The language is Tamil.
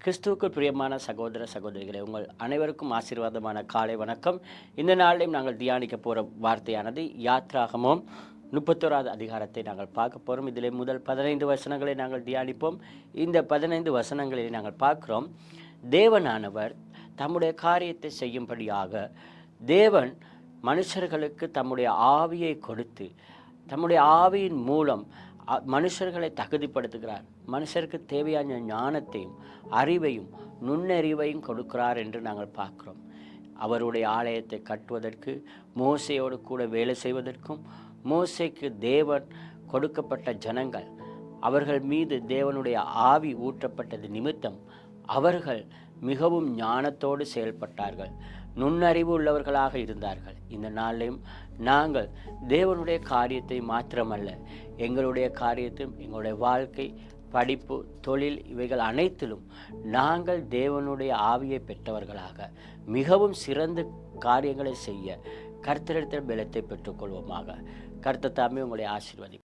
கிறிஸ்துவுக்குள் பிரியமான சகோதர சகோதரிகளே, உங்கள் அனைவருக்கும் ஆசீர்வாதமான காலை வணக்கம். இந்த நாளிலும் நாங்கள் தியானிக்க போகிற வார்த்தையானது யாத்ராகமம் 31வது அதிகாரத்தை நாங்கள் பார்க்க போகிறோம். இதிலே முதல் 15 வசனங்களை நாங்கள் தியானிப்போம். இந்த 15 வசனங்களில் நாங்கள் பார்க்கிறோம், தேவனானவர் தம்முடைய காரியத்தை செய்யும்படியாக தேவன் மனுஷர்களுக்கு தம்முடைய ஆவியை கொடுத்து தம்முடைய ஆவியின் மூலம் மனுஷர்களை தகுதிப்படுத்துகிறார். மனுஷருக்கு தேவையான ஞானத்தையும் அறிவையும் நுண்ணறிவையும் கொடுக்கிறார் என்று நாங்கள் பார்க்கிறோம். அவருடைய ஆலயத்தை கட்டுவதற்கு மோசையோடு கூட வேலை செய்வதற்கும் மோசைக்கு தேவன் கொடுக்கப்பட்ட ஜனங்கள் அவர்கள் மீது தேவனுடைய ஆவி ஊற்றப்பட்டது நிமித்தம் அவர்கள் மிகவும் ஞானத்தோடு செயல்பட்டார்கள், நுண்ணறிவு உள்ளவர்களாக இருந்தார்கள். இந்த நாளிலும் நாங்கள் தேவனுடைய காரியத்தை மாத்திரமல்ல, எங்களுடைய காரியத்தையும் எங்களுடைய வாழ்க்கை, படிப்பு, தொழில் இவைகள் அனைத்திலும் நாங்கள் தேவனுடைய ஆவியை பெற்றவர்களாக மிகவும் சிறந்த காரியங்களை செய்ய கர்த்தரிடத்தில் பலத்தை பெற்றுக்கொள்வோமாக. கர்த்தர் தாமே உங்களை ஆசீர்வதிப்பார்.